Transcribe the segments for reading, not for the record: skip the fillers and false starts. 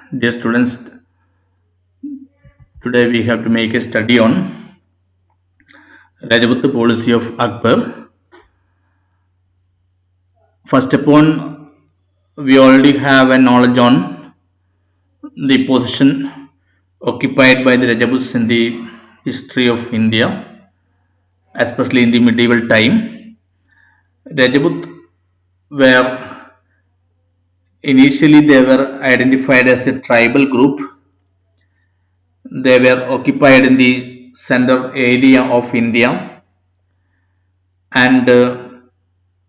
Dear students, today we have to make a study on Rajput policy of Akbar. First upon, we already have a knowledge on the position occupied by the Rajputs in the history of India, especially in the medieval time. Rajput were initially they were identified as the tribal group. They were occupied in the center area of India, and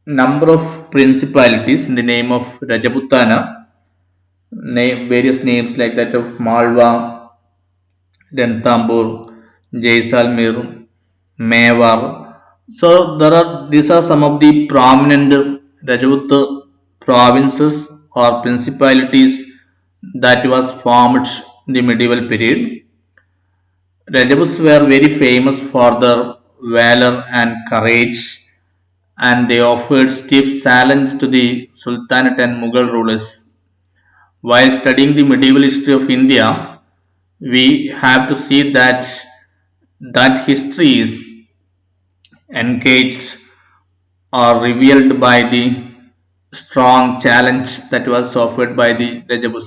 number of principalities in the name of Rajputana, various names like that of Malwa, Ranthambore, Jaisalmer, Mewar. So these are some of the prominent Rajput provinces or principalities that was formed in the medieval period. Rajputs were very famous for their valor and courage, and they offered stiff challenge to the Sultanate and Mughal rulers. While studying the medieval history of India, we have to see that history is engaged or revealed by the strong challenge that was offered by the Rajputs.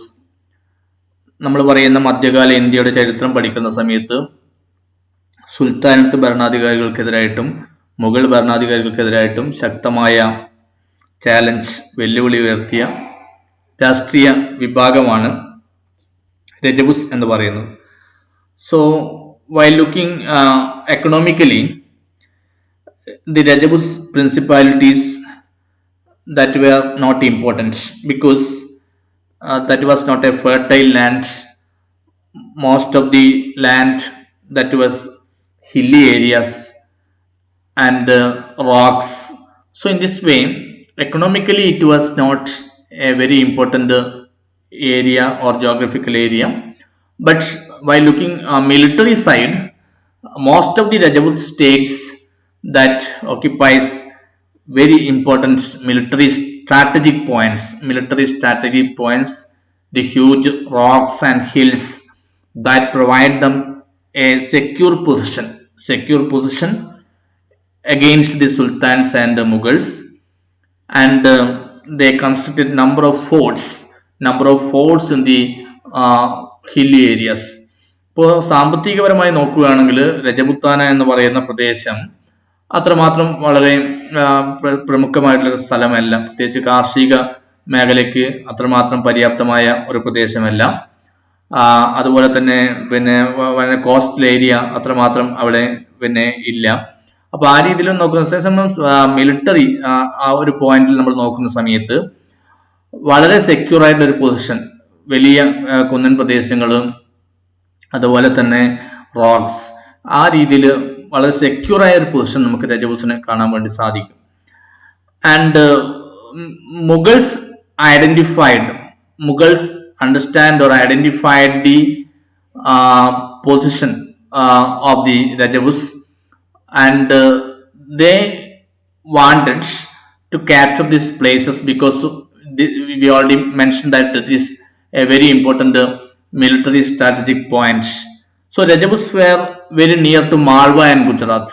നമ്മൾ പറയുന്ന മധ്യകാല ഇന്ത്യയുടെ ചരിത്രം പഠിക്കുന്ന സമയത്ത് സുൽത്താനത്ത് ഭരണാധികാരികൾക്കെതിരായിട്ടും മുഗൾ ഭരണാധികാരികൾക്കെതിരായിട്ടും ശക്തമായ challenge വെല്ലുവിളി ഉയർത്തിയ രാഷ്ട്രീയ വിഭാഗമാണ് രജപുസ് എന്ന് പറയുന്നത്. So while looking economically, the Rajput principalities that were not important because that was not a fertile land. Most of the land that was hilly areas and rocks. So in this way, economically it was not a very important area or geographical area. But while looking military side, most of the Rajput states that occupies very important military strategic points, the huge rocks and hills that provide them a secure position against the sultans and the Mughals, and they constructed number of forts in the hilly areas. ഇപ്പോൾ സാമ്പത്തികപരമായി നോക്കുകയാണെങ്കിൽ രജപുത്താന എന്ന് പറയുന്ന പ്രദേശം അത്രമാത്രം വളരെ പ്രമുഖമായിട്ടുള്ള സ്ഥലമല്ല, പ്രത്യേകിച്ച് കാർഷിക മേഖലയ്ക്ക് അത്രമാത്രം പര്യാപ്തമായ ഒരു പ്രദേശമല്ല. അതുപോലെ തന്നെ വളരെ കോസ്റ്റൽ ഏരിയ അത്രമാത്രം അവിടെ ഇല്ല. അപ്പൊ ആ രീതിയിലും നോക്കുന്ന മിലിറ്ററി ആ ഒരു പോയിന്റിൽ നമ്മൾ നോക്കുന്ന സമയത്ത് വളരെ സെക്യൂർ ആയിട്ടുള്ള ഒരു പൊസിഷൻ, വലിയ കുന്നൻ പ്രദേശങ്ങളും അതുപോലെ തന്നെ റോക്സ്, ആ രീതിയിൽ വളരെ സെക്യൂർ ആയ ഒരു പൊസിഷൻ നമുക്ക് രജപുസിനെ കാണാൻ വേണ്ടി സാധിക്കും. And Mughals understand or identified the position of the Rajputs, and they wanted to capture these places because we already mentioned that it is a very important military strategic point. So Rajputs were very near to Malwa and Gujarat.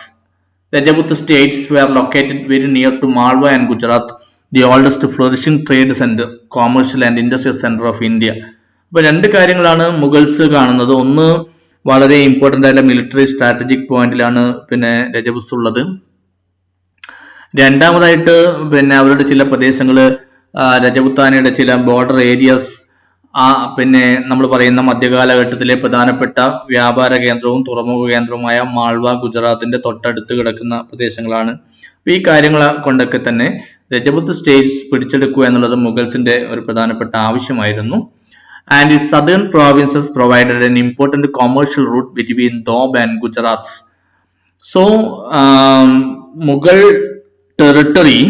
Rajput states were located very near to Malwa and Gujarat, the oldest flourishing trade center, commercial and industrial center of India. അപ്പോൾ രണ്ട് കാര്യങ്ങളാണ് Mughals കാണുന്നത്. ഒന്ന്, വളരെ important ആയിട്ടുള്ള military strategic പോയിന്റിലാണ് രജപുസ് ഉള്ളത്. രണ്ടാമതായിട്ട് അവരുടെ ചില പ്രദേശങ്ങൾ, രജപുത്താനയുടെ ചില ബോർഡർ ഏരിയസ്, നമ്മൾ പറയുന്ന മധ്യകാലഘട്ടത്തിലെ പ്രധാനപ്പെട്ട വ്യാപാര കേന്ദ്രവും തുറമുഖ കേന്ദ്രവുമായ മാൾവ ഗുജറാത്തിന്റെ തൊട്ടടുത്ത് കിടക്കുന്ന പ്രദേശങ്ങളാണ്. ഈ കാര്യങ്ങൾ കൊണ്ടൊക്കെ തന്നെ രജപുത്ത് സ്റ്റേറ്റ്സ് പിടിച്ചെടുക്കുക എന്നുള്ളത് മുഗൾസിന്റെ ഒരു പ്രധാനപ്പെട്ട ആവശ്യമായിരുന്നു. And the southern provinces provided an important commercial route between Doab and Gujarat. So Mughal territory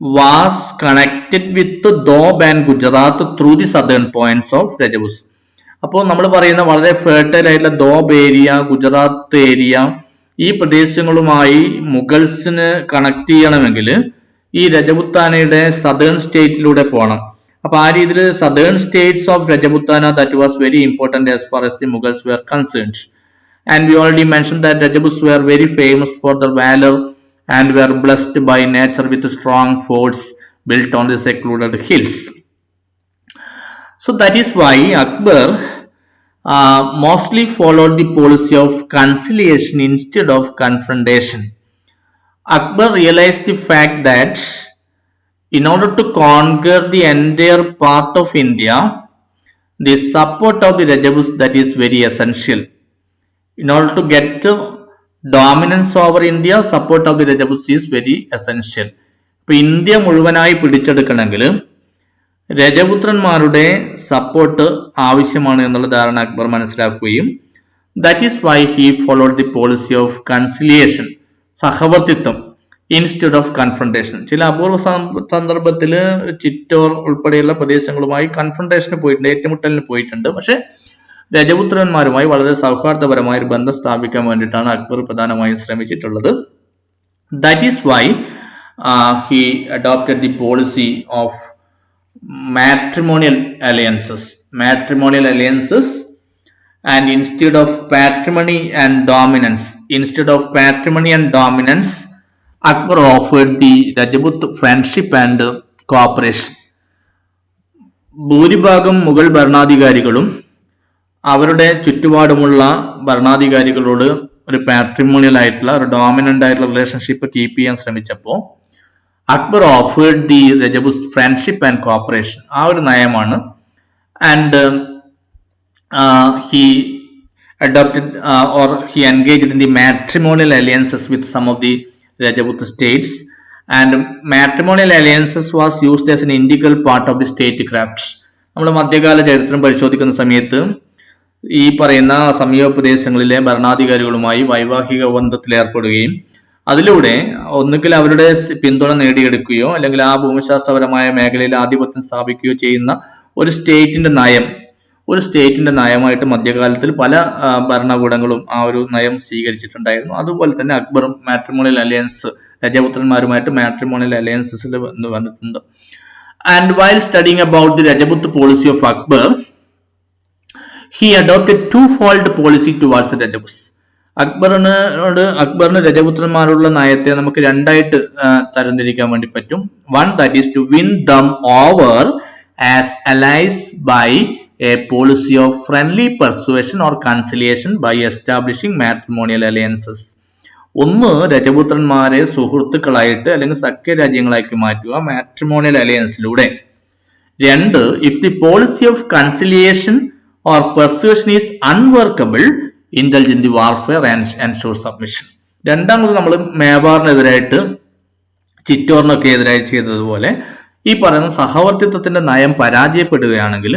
was connected with Doab and Gujarat through the southern points of Rajputs. അപ്പോൾ നമ്മൾ പറയുന്ന വളരെ ഫെർട്ടൈൽ ആയിട്ടുള്ള ദോബ് ഏരിയ, ഗുജറാത്ത് ഏരിയ, ഈ പ്രദേശങ്ങളുമായി മുഗൾസിന് connect ചെയ്യണമെങ്കിൽ ഈ രജപുത്താനയുടെ southern സ്റ്റേറ്റിലൂടെ പോകണം. അപ്പൊ ആ രീതിയിൽ southern states of Rajputana that was very important as far as the Mughals were concerned. And we already mentioned that Rajaputs were very famous for their valor and were blessed by nature with strong forts built on the secluded hills. So that is why Akbar mostly followed the policy of conciliation instead of confrontation. Akbar realized the fact that in order to conquer the entire part of India, the support of the Rajaputs that is very essential. In order to get dominance over India, support of the Rajaputs is very essential. ഇപ്പൊ India മുഴുവനായി പിടിച്ചെടുക്കണമെങ്കിൽ രജപുത്രന്മാരുടെ support ആവശ്യമാണ് എന്നുള്ള ധാരണ അക്ബർ മനസ്സിലാക്കുകയും that is why he followed the policy of conciliation, സഹവർത്തിത്വം, instead of confrontation. ചില അപൂർവ സന്ദർഭത്തിൽ ചിറ്റോർ ഉൾപ്പെടെയുള്ള പ്രദേശങ്ങളുമായി കൺഫ്രണ്ടേഷന് പോയിട്ടുണ്ട്, ഏറ്റുമുട്ടലിന് പോയിട്ടുണ്ട്. പക്ഷെ രജപുത്രന്മാരുമായി വളരെ സൗഹാർദ്ദപരമായ ഒരു ബന്ധം സ്ഥാപിക്കാൻ വേണ്ടിയിട്ടാണ് അക്ബർ പ്രധാനമായും ശ്രമിച്ചിട്ടുള്ളത്. That is why he adopted the policy of matrimonial alliances and instead of patrimony and dominance Akbar offered the Rajput friendship and cooperation. ഭൂരിഭാഗം മുഗൾ ഭരണാധികാരികളും അവരുടെ ചുറ്റുപാടുമുള്ള ഭരണാധികാരികളോട് ഒരു പാട്രിമോണിയൽ ആയിട്ടുള്ള ഒരു ഡോമിനന്റ് ആയിട്ടുള്ള റിലേഷൻഷിപ്പ് കീപ്പ് ചെയ്യാൻ ശ്രമിച്ചപ്പോൾ Akbar offered the Rajaputs friendship and cooperation. ആ ഒരു നയമാണ്. And he adopted or he engaged in the matrimonial alliances with some of the Rajput states, and matrimonial alliances was used as an integral part of the statecraft. നമ്മൾ മധ്യകാല ചരിത്രം പരിശോധിക്കുന്ന സമയത്ത് ഈ പറയുന്ന സമീപ പ്രദേശങ്ങളിലെ ഭരണാധികാരികളുമായി വൈവാഹിക ബന്ധത്തിൽ ഏർപ്പെടുകയും അതിലൂടെ ഒന്നുകിൽ അവരുടെ പിന്തുണ നേടിയെടുക്കുകയോ അല്ലെങ്കിൽ ആ ഭൂമിശാസ്ത്രപരമായ മേഖലയിൽ ആധിപത്യം സ്ഥാപിക്കുകയോ ചെയ്യുന്ന ഒരു സ്റ്റേറ്റിന്റെ നയമായിട്ട് മധ്യകാലത്തിൽ പല ഭരണകൂടങ്ങളും ആ ഒരു നയം സ്വീകരിച്ചിട്ടുണ്ടായിരുന്നു. അതുപോലെ തന്നെ അക്ബറും മാട്രിമോണിയൽ അലയൻസ് രജപുത്രന്മാരുമായിട്ട് മാട്രിമോണിയൽ അലയൻസസിൽ വന്നിട്ടുണ്ട്. And while studying about the Rajput policy of Akbar, he adopted two-fold policy towards the Rajputs. അക്ബറിന് രജപുത്രന്മാരുള്ള നയത്തെ നമുക്ക് രണ്ടായിട്ട് തരംതിരിക്കാൻ വേണ്ടി പറ്റും. One, that is to win them over as allies by a policy of friendly persuasion or conciliation by establishing matrimonial alliances. ഒന്ന്, രജപുത്രന്മാരെ സുഹൃത്തുക്കളായിട്ട് അല്ലെങ്കിൽ സഖ്യരാജ്യങ്ങളാക്കി മാറ്റുക മാട്രിമോണിയൽ അലയൻസിലൂടെ. രണ്ട്, if the policy of conciliation or persuasion is unworkable, indulge in the warfare and ensure submission. രണ്ടാമത് നമ്മൾ മേവാറിനെതിരായിട്ട് ചിറ്റോറിനൊക്കെ എതിരായി ചെയ്തതുപോലെ ഈ പറയുന്ന സഹവർത്തിത്വത്തിന്റെ നയം പരാജയപ്പെടുകയാണെങ്കിൽ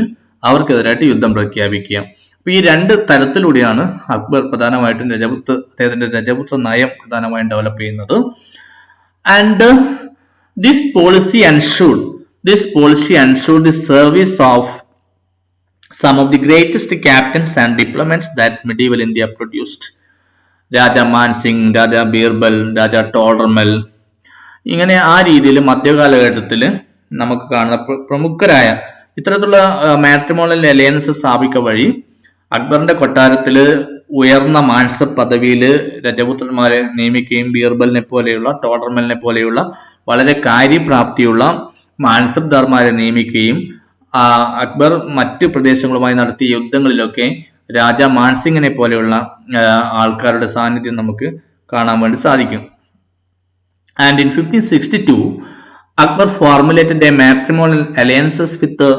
അവർക്കെതിരായിട്ട് യുദ്ധം പ്രഖ്യാപിക്കുക. അപ്പൊ ഈ രണ്ട് തരത്തിലൂടെയാണ് അക്ബർ പ്രധാനമായിട്ടും അദ്ദേഹത്തിന്റെ രജപുത്ര നയം പ്രധാനമായും ഡെവലപ്പ് ചെയ്യുന്നത്. And this policy ensured the service of some of the greatest captains and diplomats that medieval India produced. രാജ മാൻസിംഗ്, രാജ ബീർബൽ, രാജ ടോളർമൽ, ഇങ്ങനെ ആ രീതിയിൽ മധ്യകാലഘട്ടത്തിൽ നമുക്ക് കാണുന്ന പ്രമുഖരായ ഇത്തരത്തിലുള്ള മാട്രിമോണിയൽ അലയൻസ് സ്ഥാപിക്ക വഴി അക്ബറിന്റെ കൊട്ടാരത്തിൽ ഉയർന്ന മാൻസബ് പദവിയിൽ രജപുത്രന്മാരെ നിയമിക്കുകയും ബീർബലിനെ പോലെയുള്ള ടോളർമലിനെ പോലെയുള്ള വളരെ കാര്യപ്രാപ്തിയുള്ള മാൻസബ്ദാർമാരെ നിയമിക്കുകയും അക്ബർ മറ്റു പ്രദേശങ്ങളുമായി നടത്തിയ യുദ്ധങ്ങളിലൊക്കെ രാജ മാൻസിംഗിനെ പോലെയുള്ള ആൾക്കാരുടെ സാന്നിധ്യം നമുക്ക് കാണാൻ വേണ്ടി സാധിക്കും. And in 1562 Akbar formulated a matrimonial alliances with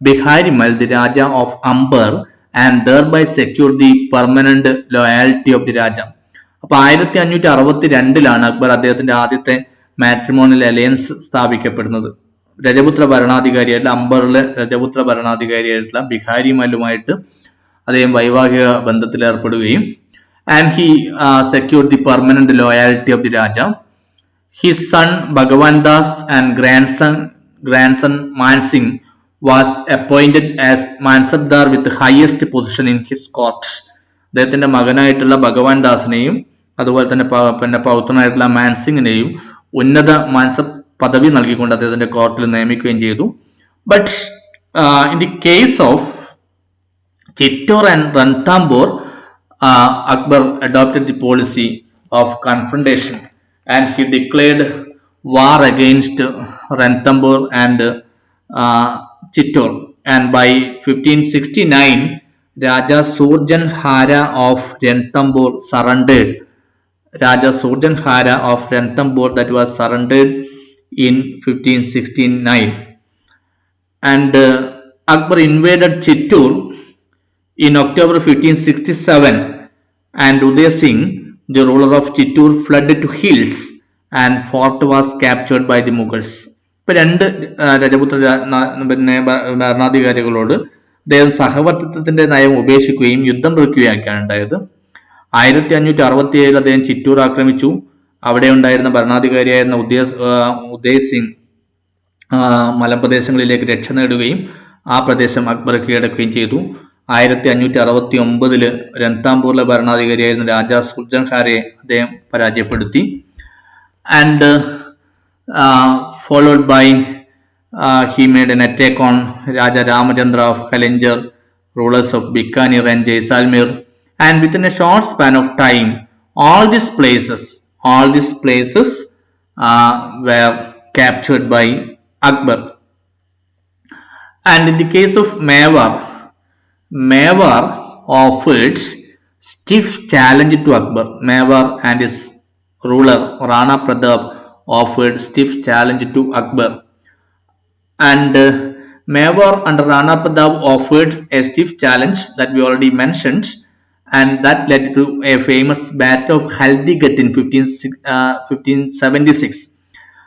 Biharimal, the Raja of Amber, and thereby secured the permanent loyalty of the Raja. അപ്പൊ 1562 അക്ബർ അദ്ദേഹത്തിന്റെ ആദ്യത്തെ മാട്രിമോണിയൽ അലയൻസ് സ്ഥാപിക്കപ്പെടുന്നത്. രജപുത്ര ഭരണാധികാരിയായിട്ടുള്ള അംബറിലെ രജപുത്ര ഭരണാധികാരിയായിട്ടുള്ള ബിഹാരിമലുമായിട്ട് അദ്ദേഹം വൈവാഹിക ബന്ധത്തിൽ ഏർപ്പെടുകയും and he secured the permanent loyalty of the Raja. His son Bhagwan Das and grandson Mansingh was appointed as mansabdar with highest position in his court. അദ്ദേഹത്തിന്റെ മകനായിട്ടുള്ള ഭഗവാൻ ദാസിനെയും അതുപോലെ തന്നെ പൗത്രനായിട്ടുള്ള മാൻസിംഗിനെയും ഉന്നത മാൻസബ് പദവി നൽകിക്കൊണ്ട് അദ്ദേഹത്തിന്റെ കോർട്ടിൽ നിയമിക്കുകയും ചെയ്തു. But in the case of Chittor and Ranthambore, Akbar adopted the policy of confrontation and he declared war against Ranthambore and Chittor. And by 1569, Raja Surjanhara of Ranthambore surrendered. Raja Surjanhara of Ranthambore that was surrendered in 1569. And Akbar invaded Chittor in October 1567 and Uday Singh, the ruler of Chittor, fled to hills and fort was captured by the Mughals. ഇപ്പൊ രണ്ട് രജപുത്ര പിന്നെ ഭരണാധികാരികളോട് അദ്ദേഹം സഹവർത്തിത്വത്തിന്റെ നയം ഉപേക്ഷിക്കുകയും യുദ്ധം വെറുക്കുകയൊക്കെയാണ് ഉണ്ടായത്. 1567 അദ്ദേഹം ചിറ്റൂർ ആക്രമിച്ചു. അവിടെ ഉണ്ടായിരുന്ന ഭരണാധികാരിയായിരുന്ന ഉദയ് സിംഗ് മലമ്പ്രദേശങ്ങളിലേക്ക് രക്ഷ നേടുകയും ആ പ്രദേശം അക്ബർ കീഴടക്കുകയും ചെയ്തു. 1569 രൺതാംബൂറിലെ ഭരണാധികാരിയായിരുന്ന രാജാ സുർജൻഹാരെ അദ്ദേഹം പരാജയപ്പെടുത്തി. And followed by he made an attack on Raja Ramachandra of Kalinjar, rulers of Bikaner and Jaisalmer, and within a short span of time all these places were captured by Akbar. And in the case of Mewar offered stiff challenge to Akbar. Mewar and his ruler Rana Pratap offered stiff challenge to Akbar, and Mewar under Rana Pratap offered a stiff challenge that we already mentioned, and that led to a famous battle of Haldighati in 1576.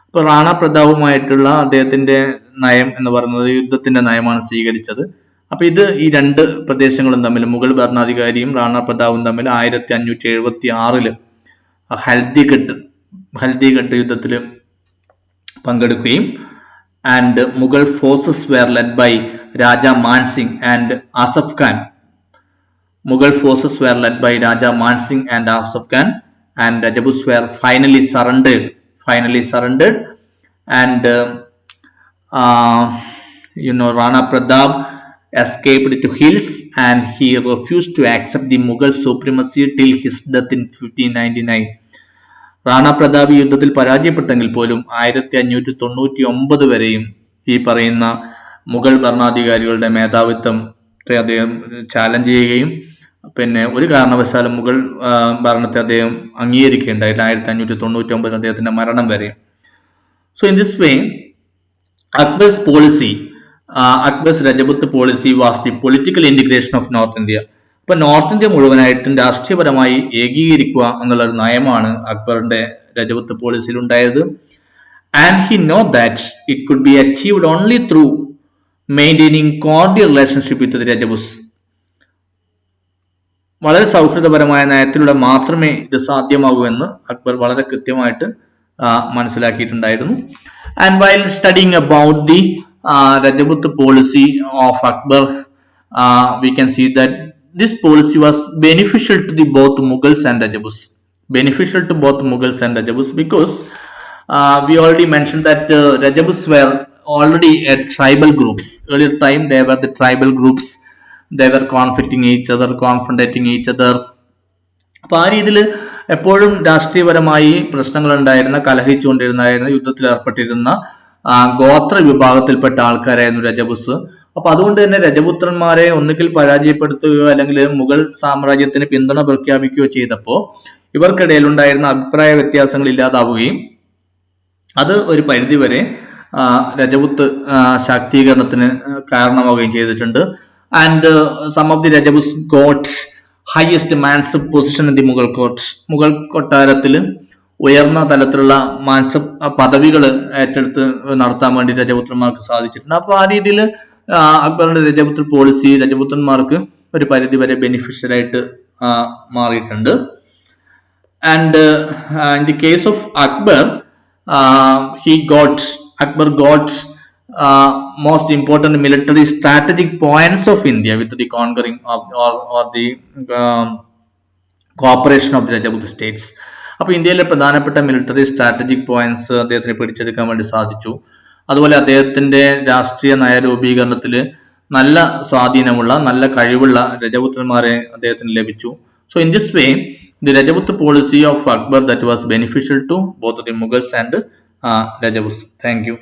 ഇപ്പോൾ റാണ പ്രതാപുമായിട്ടുള്ള അദ്ദേഹത്തിന്റെ നയം എന്ന് പറയുന്നത് യുദ്ധത്തിന്റെ നയമാണ് സ്വീകരിച്ചത്. അപ്പൊ ഇത് ഈ രണ്ട് പ്രദേശങ്ങളും തമ്മിൽ മുഗൾ ഭരണാധികാരിയും റാണ പ്രതാപും തമ്മിൽ 1576 ഹൽദിഘട്ട് യുദ്ധത്തിൽ പങ്കെടുക്കുകയും and Mughal forces were led by Raja Man Singh and Asaf Khan. Mughal forces were led by Raja Mansingh and Asaf Khan, and Rajputs were finally surrendered, and Rana Pratap escaped to hills and he refused to accept the Mughal supremacy till his death in 1599. Rana Pratap യുദ്ധത്തിൽ പരാജയപ്പെട്ടെങ്കിൽ പോലും 1599 വരെയും ഈ പറയുന്ന മുഗൾ ഭരണാധികാരികളുടെ മേധാവിത്വത്തെ അദ്ദേഹം challenge ചെയ്യുകയും പിന്നെ ഒരു കാരണവശാലും മുഗൾ ഭരണത്തെ അദ്ദേഹം അംഗീകരിക്കുകയുണ്ടായില്ല 1599 അദ്ദേഹത്തിന്റെ മരണം വരെ. So in this way, Akbar's Rajput policy was the political integration of North India. ഇപ്പൊ നോർത്ത് ഇന്ത്യ മുഴുവനായിട്ടും രാഷ്ട്രീയപരമായി ഏകീകരിക്കുക എന്നുള്ള ഒരു നയമാണ് അക്ബറിന്റെ രജപുത്ത് പോളിസിയിൽ ഉണ്ടായത്. And he know that it could be achieved only through maintaining cordial relationship with the Rajputs. വളരെ സൗഹൃദപരമായ നയത്തിലൂടെ മാത്രമേ ഇത് സാധ്യമാകൂ എന്ന് അക്ബർ വളരെ കൃത്യമായിട്ട് മനസ്സിലാക്കിയിട്ടുണ്ടായിരുന്നു. And while studying about the Rajput policy of Akbar, we can see that this policy was beneficial to both Mughals and Rajputs. Because we already mentioned that Rajputs were already tribal groups. Earlier time they were the tribal groups. They were confronting each other. അപ്പൊ ആ രീതിയിൽ എപ്പോഴും രാഷ്ട്രീയപരമായി പ്രശ്നങ്ങൾ ഉണ്ടായിരുന്ന, കലഹിച്ചുകൊണ്ടിരുന്ന, യുദ്ധത്തിൽ ഏർപ്പെട്ടിരുന്ന ഗോത്ര വിഭാഗത്തിൽപ്പെട്ട ആൾക്കാരായിരുന്നു രജപുത്സ്. അപ്പൊ അതുകൊണ്ട് തന്നെ രജപുത്രന്മാരെ ഒന്നുകിൽ പരാജയപ്പെടുത്തുകയോ അല്ലെങ്കിൽ മുഗൾ സാമ്രാജ്യത്തിന് പിന്തുണ പ്രഖ്യാപിക്കുകയോ ചെയ്തപ്പോ ഇവർക്കിടയിൽ ഉണ്ടായിരുന്ന അഭിപ്രായ വ്യത്യാസങ്ങൾ ഇല്ലാതാവുകയും അത് ഒരു പരിധിവരെ രജപുത്ത് ശാക്തീകരണത്തിന് കാരണമാവുകയും ചെയ്തിട്ടുണ്ട്. And some of the Rajputs got highest mansab position in the Mughal court. Mughal കൊട്ടാരത്തിൽ ഉയർന്ന തലത്തിലുള്ള മാൻസബ് പദവികൾ ഏറ്റെടുത്ത് നടത്താൻ വേണ്ടി രജപുത്രന്മാർക്ക് സാധിച്ചിട്ടുണ്ട്. അപ്പൊ ആ രീതിയിൽ അക്ബറിന്റെ രജപുത്ര പോളിസി രജപുത്രന്മാർക്ക് ഒരു പരിധി വരെ ബെനിഫിഷ്യൽ ആയിട്ട് മാറിയിട്ടുണ്ട്. And in the case of Akbar, Akbar got most important military strategic points of India with the conquering of or the cooperation of the Rajput states. അപ്പൊ ഇന്ത്യയിലെ പ്രധാനപ്പെട്ട മിലിറ്ററി സ്ട്രാറ്റജിക് പോയിന്റ്സ് അദ്ദേഹത്തിന് പിടിച്ചെടുക്കാൻ വേണ്ടി സാധിച്ചു. അതുപോലെ അദ്ദേഹത്തിന്റെ രാഷ്ട്രീയ നയരൂപീകരണത്തിൽ നല്ല സ്വാധീനമുള്ള നല്ല കഴിവുള്ള രജപുത്രന്മാരെ അദ്ദേഹത്തിന് ലഭിച്ചു. So in this way, the Rajaput policy of Akbar that was beneficial to both the Mughals and Rajputs. Thank you.